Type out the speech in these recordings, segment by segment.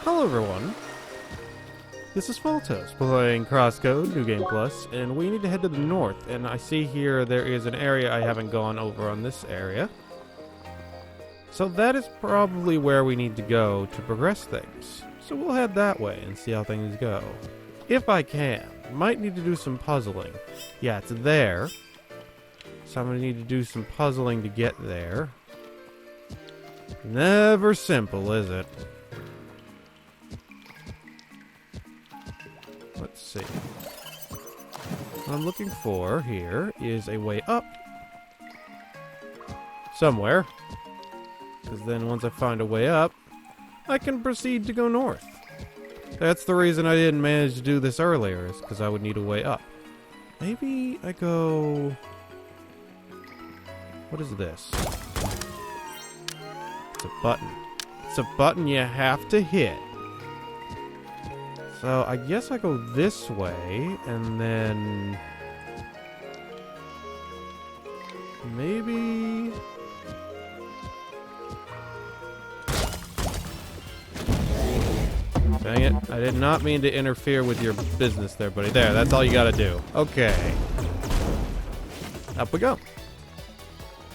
Hello everyone, this is Pholtos playing CrossCode, New Game Plus, and we need to head to the north, and I see here there is an area I haven't gone over on this area. So that is probably where we need to go to progress things. So we'll head that way and see how things go. If I can. Might need to do some puzzling. Yeah, it's there. So I'm going to need to do some puzzling to get there. Never simple, is it? Let's see. What I'm looking for here is a way up. Somewhere. Because then once I find a way up, I can proceed to go north. That's the reason I didn't manage to do this earlier, is because I would need a way up. Maybe I go... What is this? It's a button. It's a button you have to hit. So I guess I go this way, and then... Maybe... Dang it. I did not mean to interfere with your business there, buddy. There, that's all you gotta do. Okay. Up we go.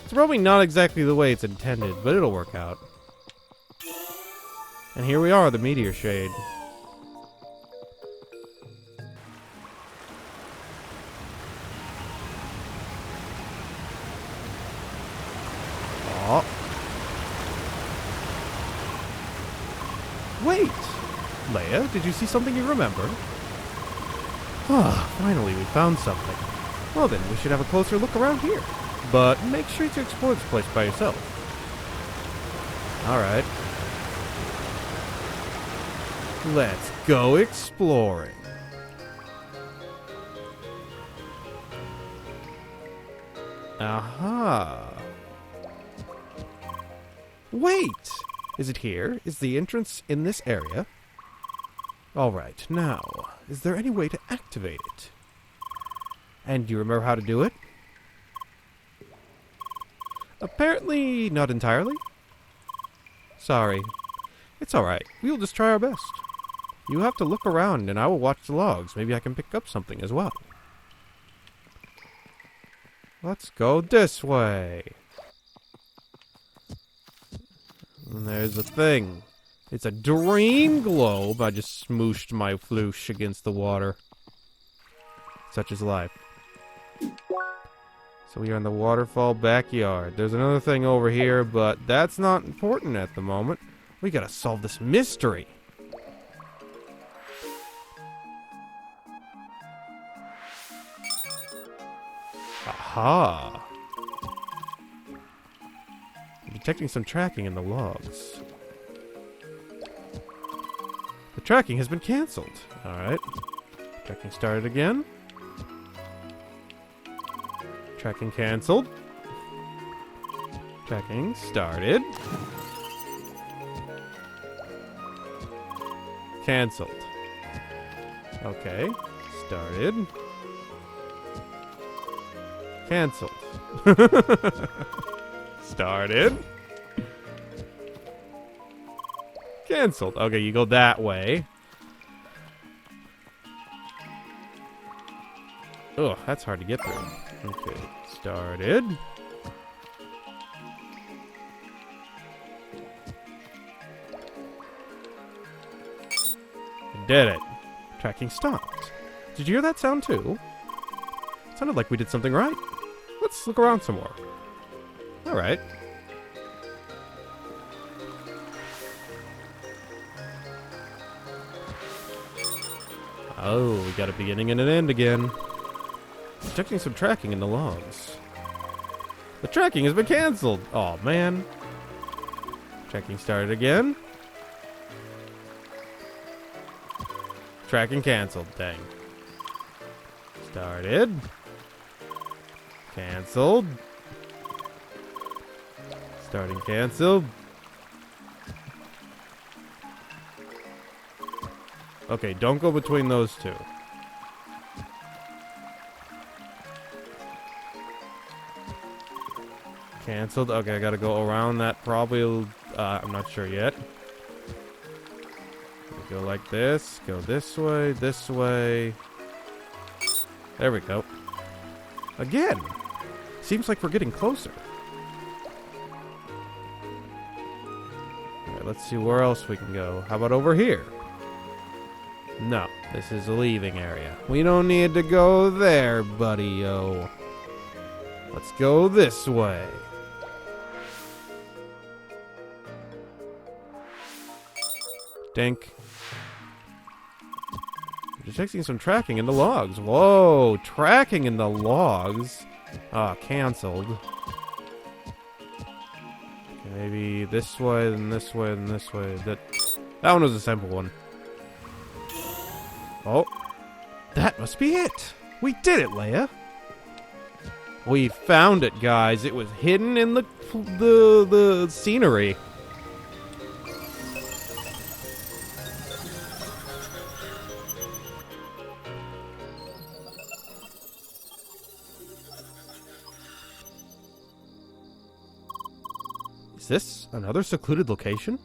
It's probably not exactly the way it's intended, but it'll work out. And here we are, the meteor shade. Oh. Wait! Leia, did you see something you remember? Ah, finally we found something. Well then, we should have a closer look around here. But make sure to explore this place by yourself. Alright. Let's go exploring. Aha. Wait! Is it here? Is the entrance in this area? Alright, now, is there any way to activate it? And do you remember how to do it? Apparently not entirely. Sorry. It's alright. We'll just try our best. You have to look around and I will watch the logs. Maybe I can pick up something as well. Let's go this way. And there's the thing. It's a dream globe. I just smooshed my floosh against the water. Such is life. So we are in the waterfall backyard. There's another thing over here, but that's not important at the moment. We gotta solve this mystery. Aha! I'm detecting some tracking in the logs. The tracking has been cancelled. Alright. Tracking started again. Tracking cancelled. Tracking started. Cancelled. Okay. Started. Cancelled. Started. Cancelled. Okay, you go that way. Ugh, that's hard to get through. Okay, started. Did it. Tracking stopped. Did you hear that sound too? It sounded like we did something right. Let's look around some more. Alright. Oh, we got a beginning and an end again. Detecting some tracking in the logs. The tracking has been cancelled. Oh man. Tracking started again. Tracking cancelled. Dang. Started. Cancelled. Starting cancelled. Okay, don't go between those two. Cancelled. Okay, I gotta go around that probably. I'm not sure yet. Go like this. Go this way, this way. There we go. Again! Seems like we're getting closer. Alright, let's see where else we can go. How about over here? No, this is a leaving area. We don't need to go there, buddy-o. Let's go this way. Dink. Detecting some tracking in the logs. Whoa, tracking in the logs. Ah, cancelled. Okay, maybe this way, then this way, then this way. That one was a simple one. Oh, that must be it. We did it, Leia. We found it, guys. It was hidden in the scenery. Is this another secluded location?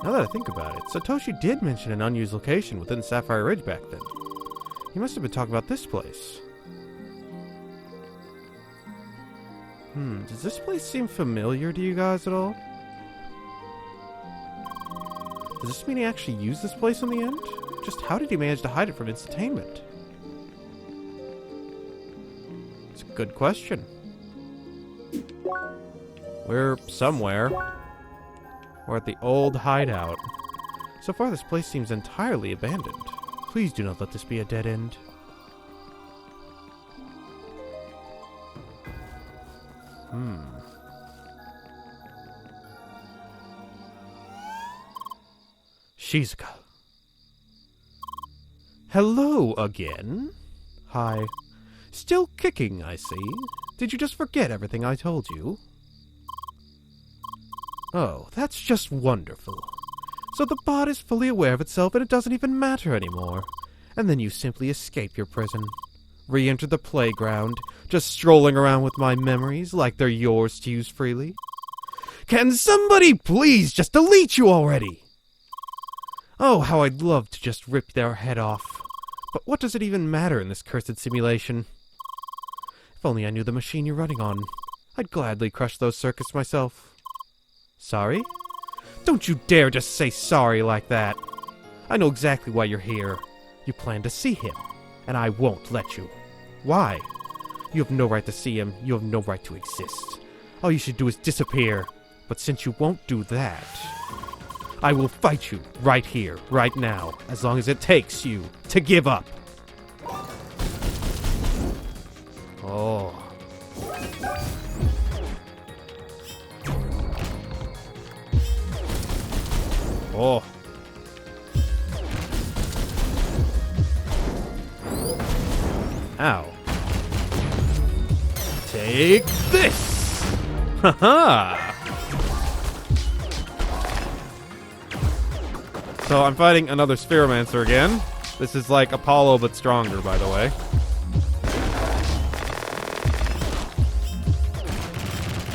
Now that I think about it, Satoshi did mention an unused location within Sapphire Ridge back then. He must have been talking about this place. Does this place seem familiar to you guys at all? Does this mean he actually used this place in the end? Just how did he manage to hide it from instantainment? It's a good question. We're somewhere. We're at the old hideout. So far, this place seems entirely abandoned. Please do not let this be a dead end. Shizuka. Hello again. Hi. Still kicking, I see. Did you just forget everything I told you? Oh, that's just wonderful. So the bot is fully aware of itself and it doesn't even matter anymore. And then you simply escape your prison. Re-enter the playground, just strolling around with my memories like they're yours to use freely. Can somebody please just delete you already? Oh, how I'd love to just rip their head off. But what does it even matter in this cursed simulation? If only I knew the machine you're running on. I'd gladly crush those circuits myself. Sorry? Don't you dare just say sorry like that. I know exactly why you're here. You plan to see him, and I won't let you. Why? You have no right to see him. You have no right to exist. All you should do is disappear. But since you won't do that, I will fight you right here, right now, as long as it takes you to give up. Oh. Oh. Ow. Take this! Haha! So I'm fighting another Spheromancer again. This is like Apollo but stronger, by the way.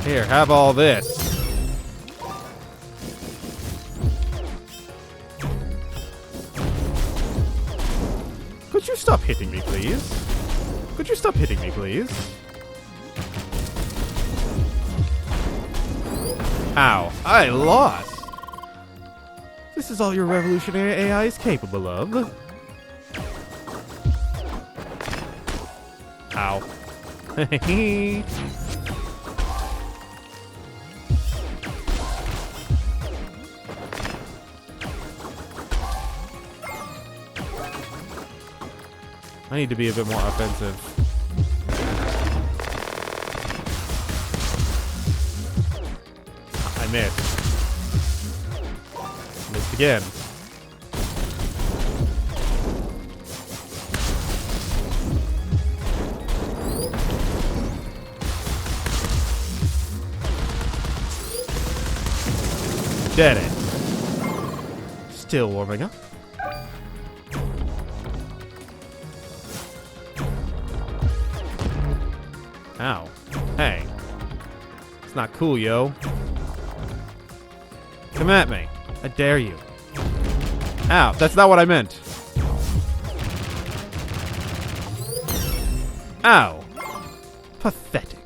Here, have all this. Could you stop hitting me, please? Could you stop hitting me, please? Ow. I lost. This is all your revolutionary AI is capable of. Ow. I need to be a bit more offensive. I missed. Missed again. Did it. Still warming up. Ow. Hey. It's not cool, yo. Come at me. I dare you. Ow, that's not what I meant. Ow. Pathetic.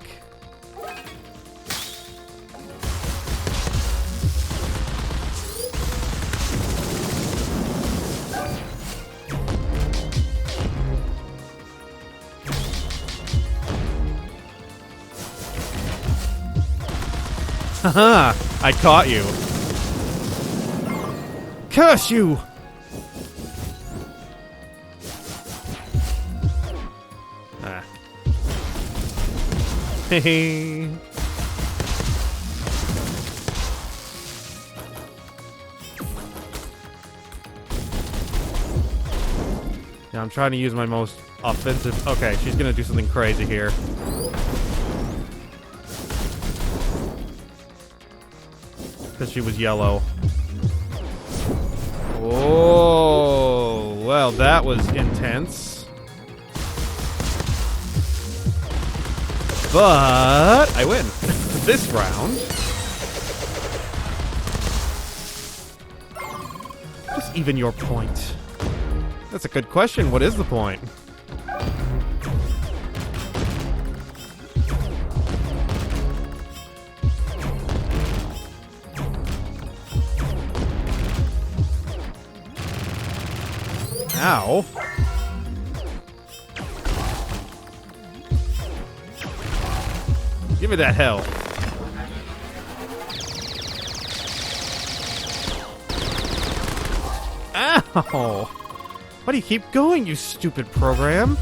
Haha, I caught you. Curse you! Ah. Hehe. Yeah, I'm trying to use my most offensive... Okay, she's gonna do something crazy here. Because she was yellow. Oh, well, that was intense. But I win this round. Just even your point. That's a good question. What is the point? Ow. Give me that hell. Ow. Why do you keep going, you stupid program?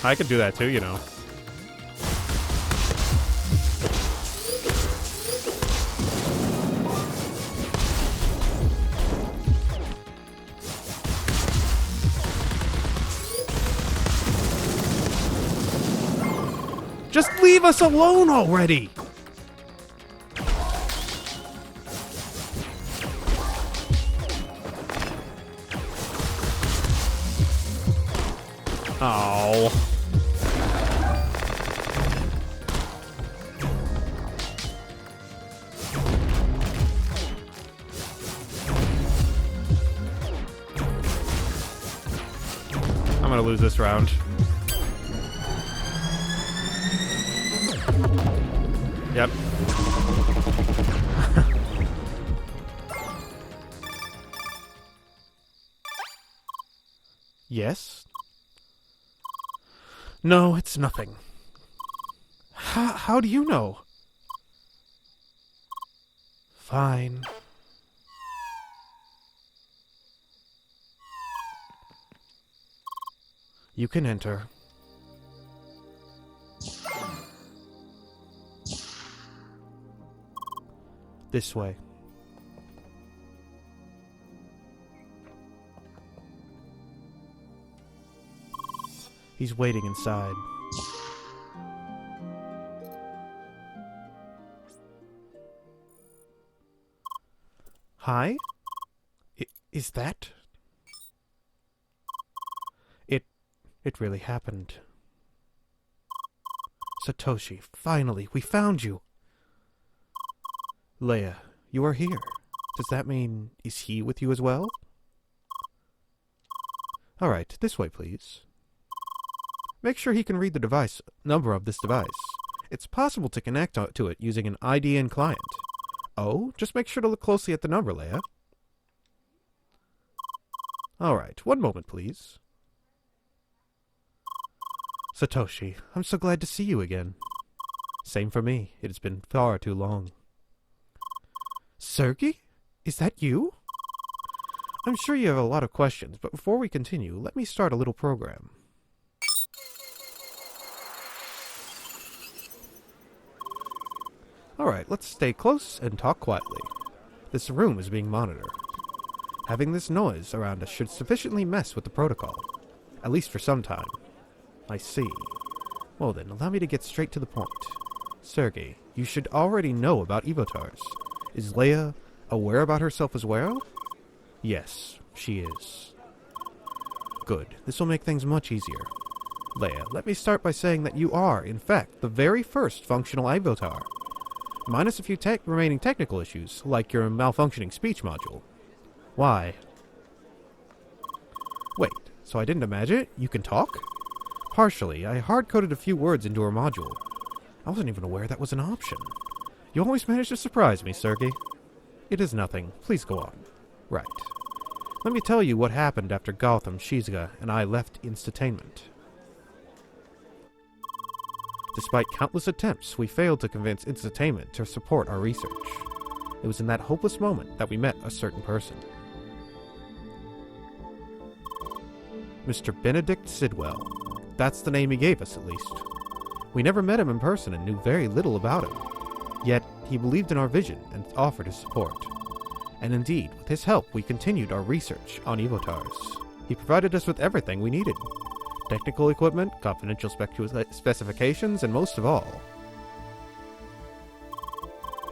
I could do that too, you know. Just leave us alone already! Oh. I'm gonna lose this round. Yep. Yes? No, it's nothing. How do you know? Fine. You can enter. This way. He's waiting inside. Hi? Is that? It really happened. Satoshi, finally, we found you. Leia, you are here. Does that mean, is he with you as well? Alright, this way, please. Make sure he can read the number of this device. It's possible to connect to it using an IDN client. Oh, just make sure to look closely at the number, Leia. Alright, one moment, please. Satoshi, I'm so glad to see you again. Same for me. It has been far too long. Sergey? Is that you? I'm sure you have a lot of questions, but before we continue, let me start a little program. Alright, let's stay close and talk quietly. This room is being monitored. Having this noise around us should sufficiently mess with the protocol. At least for some time. I see. Well then, allow me to get straight to the point. Sergey, You should already know about Evotars. Is Leia aware about herself as well? Yes, she is. Good. This will make things much easier. Leia, let me start by saying that you are, in fact, the very first functional Evotar. Minus a few remaining technical issues, like your malfunctioning speech module. Why? Wait, so I didn't imagine it? You can talk? Partially. I hard-coded a few words into her module. I wasn't even aware that was an option. You always manage to surprise me, Sergey. It is nothing. Please go on. Right. Let me tell you what happened after Gotham, Shizuka, and I left Instatainment. Despite countless attempts, we failed to convince Instatainment to support our research. It was in that hopeless moment that we met a certain person. Mr. Benedict Sidwell. That's the name he gave us, at least. We never met him in person and knew very little about him. Yet, he believed in our vision and offered his support. And indeed, with his help, we continued our research on Evotars. He provided us with everything we needed. Technical equipment, confidential specifications, and most of all,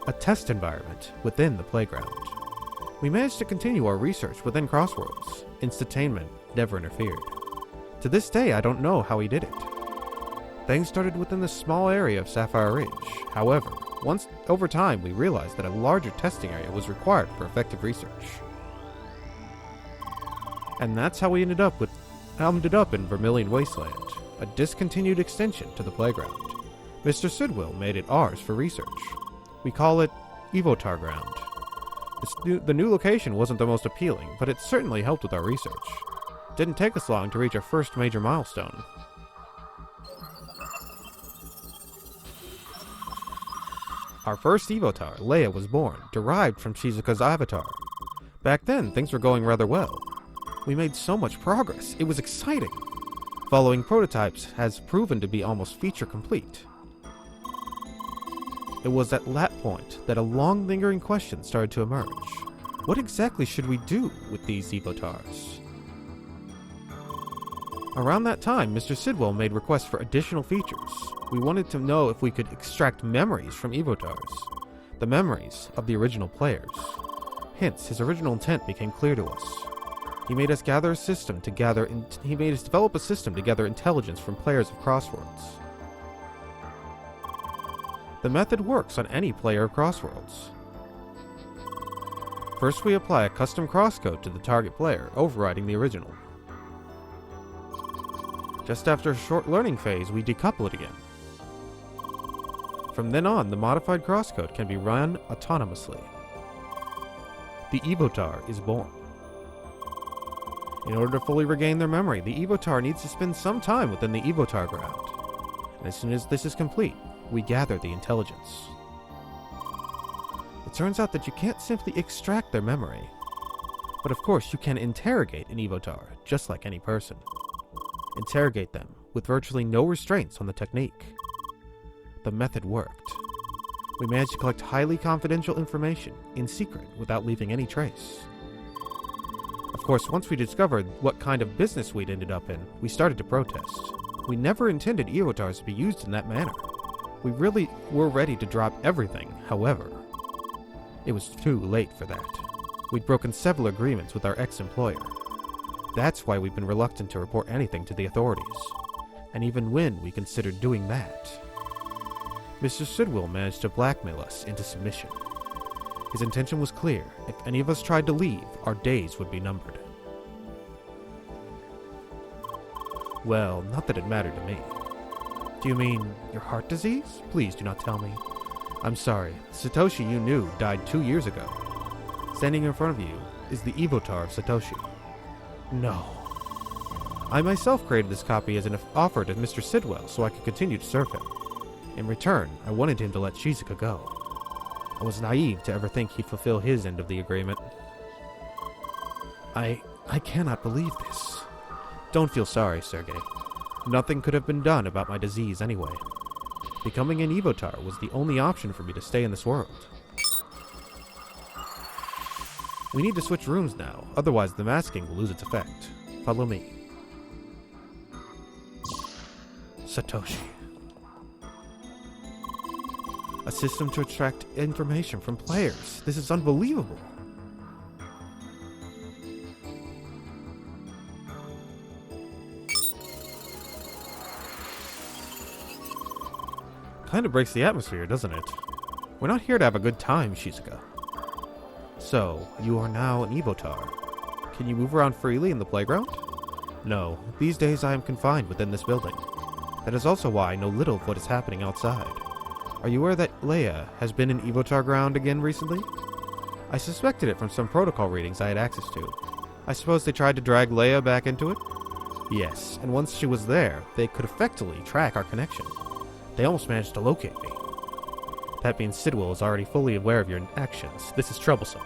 a test environment within the playground. We managed to continue our research within Crossworlds. Instatainment never interfered. To this day, I don't know how he did it. Things started within the small area of Sapphire Ridge. However, over time, we realized that a larger testing area was required for effective research. And that's how we ended up in Vermilion Wasteland, a discontinued extension to the playground. Mr. Sidwell made it ours for research. We call it Evotar Ground. The new location wasn't the most appealing, but it certainly helped with our research. It didn't take us long to reach our first major milestone. Our first Evotar, Leia, was born, derived from Shizuka's avatar. Back then, things were going rather well. We made so much progress, it was exciting. Following prototypes has proven to be almost feature complete. It was at that point that a long lingering question started to emerge. What exactly should we do with these Evotars? Around that time, Mr. Sidwell made requests for additional features. We wanted to know if we could extract memories from Evotars, the memories of the original players. Hence, his original intent became clear to us. He made us develop a system to gather intelligence from players of Crossworlds. The method works on any player of Crossworlds. First, we apply a custom crosscode to the target player, overriding the original. Just after a short learning phase, we decouple it again. From then on, the modified crosscode can be run autonomously. The Evotar is born. In order to fully regain their memory, the Evotar needs to spend some time within the Evotar Ground. And as soon as this is complete, we gather the intelligence. It turns out that you can't simply extract their memory. But of course, you can interrogate an Evotar, just like any person. Interrogate them, with virtually no restraints on the technique. The method worked. We managed to collect highly confidential information, in secret, without leaving any trace. Of course, once we discovered what kind of business we'd ended up in, we started to protest. We never intended Evotars to be used in that manner. We really were ready to drop everything, however. It was too late for that. We'd broken several agreements with our ex-employer. That's why we've been reluctant to report anything to the authorities. And even when we considered doing that, Mr. Sidwell managed to blackmail us into submission. His intention was clear. If any of us tried to leave, our days would be numbered. Well, not that it mattered to me. Do you mean your heart disease? Please do not tell me. I'm sorry. Satoshi you knew died 2 years ago. Standing in front of you is the Evotar of Satoshi. No. I myself created this copy as an offer to Mr. Sidwell so I could continue to serve him. In return, I wanted him to let Shizuka go. I was naive to ever think he'd fulfill his end of the agreement. I cannot believe this. Don't feel sorry, Sergey. Nothing could have been done about my disease anyway. Becoming an Evotar was the only option for me to stay in this world. We need to switch rooms now, otherwise the masking will lose its effect. Follow me. Satoshi. A system to extract information from players. This is unbelievable. Kind of breaks the atmosphere, doesn't it? We're not here to have a good time, Shizuka. So, you are now an Evotar. Can you move around freely in the playground? No, these days I am confined within this building. That is also why I know little of what is happening outside. Are you aware that Leia has been in Evotar ground again recently? I suspected it from some protocol readings I had access to. I suppose they tried to drag Leia back into it? Yes, and once she was there, they could effectively track our connection. They almost managed to locate me. That means Sidwell is already fully aware of your actions. This is troublesome.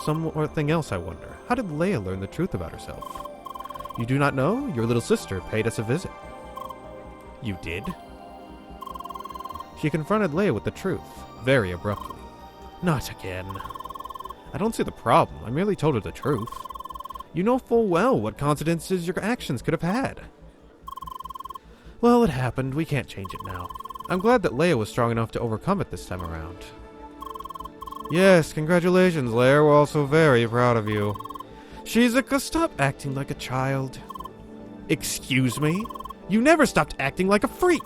Something else I wonder. How did Leia learn the truth about herself? You do not know? Your little sister paid us a visit. You did? She confronted Leia with the truth, very abruptly. Not again. I don't see the problem. I merely told her the truth. You know full well what consequences your actions could have had. Well, it happened. We can't change it now. I'm glad that Leia was strong enough to overcome it this time around. Yes, congratulations, Leia. We're also very proud of you. Shizuka, stop acting like a child. Excuse me? You never stopped acting like a freak.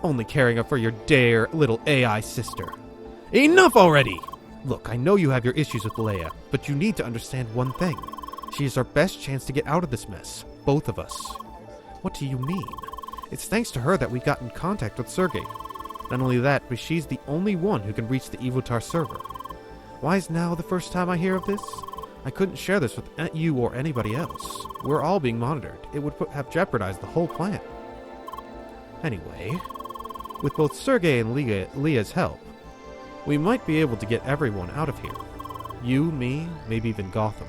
Only caring for your dear little AI sister. Enough already! Look, I know you have your issues with Leia, but you need to understand one thing. She is our best chance to get out of this mess. Both of us. What do you mean? It's thanks to her that we got in contact with Sergei. Not only that, but she's the only one who can reach the Evotar server. Why is now the first time I hear of this? I couldn't share this with you or anybody else. We're all being monitored. It would have jeopardized the whole plan. Anyway, with both Sergei and Leah's help, we might be able to get everyone out of here. You, me, maybe even Gotham.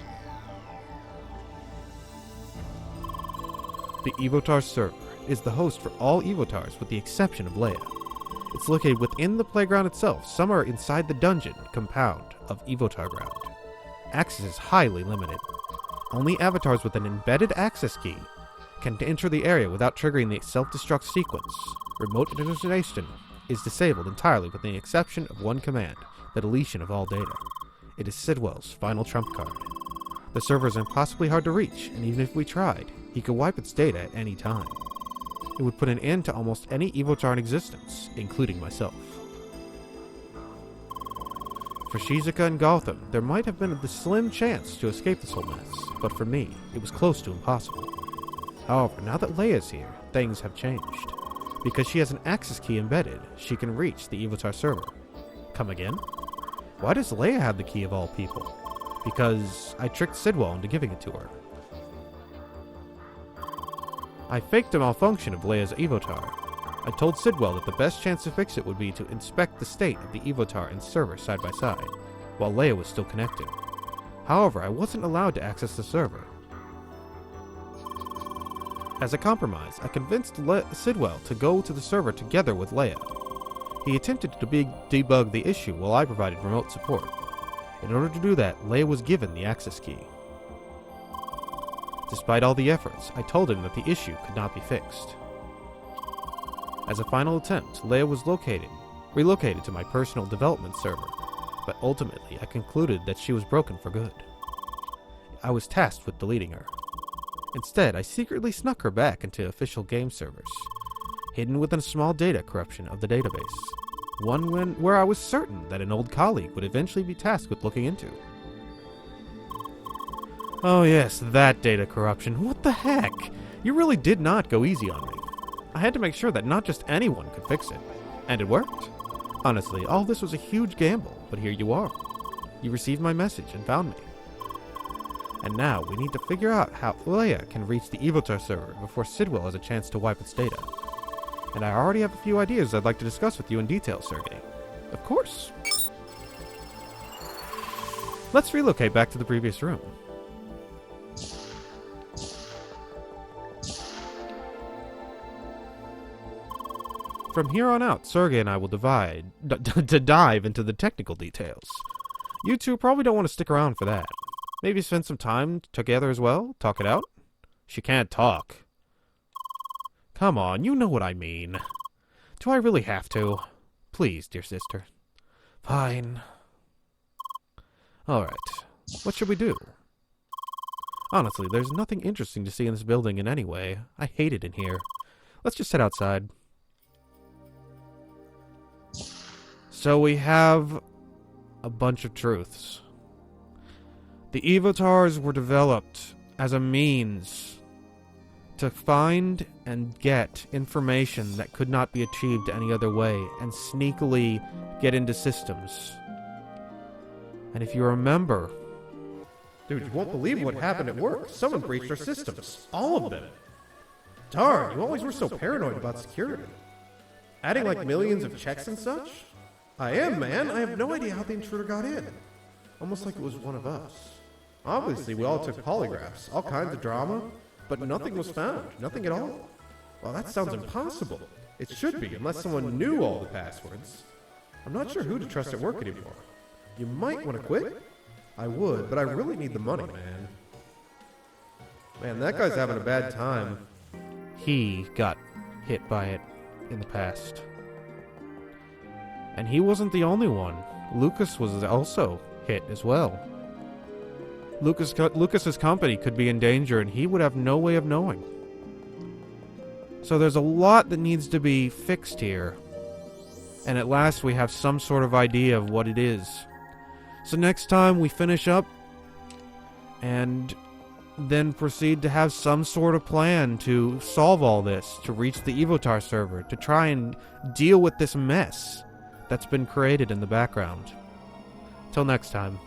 The Evotar server is the host for all Evotars with the exception of Leia. It's located within the playground itself, somewhere inside the dungeon compound of Evotar ground. Access is highly limited. Only avatars with an embedded access key can enter the area without triggering the self-destruct sequence. Remote interconnection is disabled entirely with the exception of one command, the deletion of all data. It is Sidwell's final trump card. The server is impossibly hard to reach, and even if we tried, he could wipe its data at any time. It would put an end to almost any Evotar in existence, including myself. For Shizuka and Gotham, there might have been a slim chance to escape this whole mess, but for me, it was close to impossible. However, now that Leia's here, things have changed. Because she has an access key embedded, she can reach the Evotar server. Come again? Why does Leia have the key of all people? Because I tricked Sidwell into giving it to her. I faked a malfunction of Leia's Evotar. I told Sidwell that the best chance to fix it would be to inspect the state of the Evotar and server side by side, while Leia was still connected. However, I wasn't allowed to access the server. As a compromise, I convinced Sidwell to go to the server together with Leia. He attempted to debug the issue while I provided remote support. In order to do that, Leia was given the access key. Despite all the efforts, I told him that the issue could not be fixed. As a final attempt, Leia was relocated to my personal development server, but ultimately I concluded that she was broken for good. I was tasked with deleting her. Instead, I secretly snuck her back into official game servers, hidden within a small data corruption of the database, one where I was certain that an old colleague would eventually be tasked with looking into. Oh yes, that data corruption. What the heck? You really did not go easy on me. I had to make sure that not just anyone could fix it. And it worked. Honestly, all this was a huge gamble, but here you are. You received my message and found me. And now we need to figure out how Leia can reach the Evotar server before Sidwell has a chance to wipe its data. And I already have a few ideas I'd like to discuss with you in detail, Sergei. Of course. Let's relocate back to the previous room. From here on out, Sergei and I will dive into the technical details. You two probably don't want to stick around for that. Maybe spend some time together as well? Talk it out? She can't talk. Come on, you know what I mean. Do I really have to? Please, dear sister. Fine. Alright. What should we do? Honestly, there's nothing interesting to see in this building in any way. I hate it in here. Let's just head outside. So we have a bunch of truths. The Evotars were developed as a means to find and get information that could not be achieved any other way and sneakily get into systems. And if you remember... Dude, you won't believe what happened at work. Someone breached our systems. All of them. Darn, you always were so paranoid about security. Adding like millions of checks and such? I am, man. I have no idea how the intruder got in. Almost like it was one of us. Obviously, we all took polygraphs, all kinds of drama, but nothing was found. Nothing at all. Well, that sounds impossible. It should be, unless someone knew all the passwords. I'm not sure who to trust at work anymore. You might want to quit. I would, but I really need the money, man. Man, that guy's having a bad time. He got hit by it in the past. And he wasn't the only one. Lucas was also hit as well. Lucas's company could be in danger and he would have no way of knowing. So there's a lot that needs to be fixed here. And at last we have some sort of idea of what it is. So next time we finish up and then proceed to have some sort of plan to solve all this, to reach the Evotar server, to try and deal with this mess that's been created in the background. Till next time.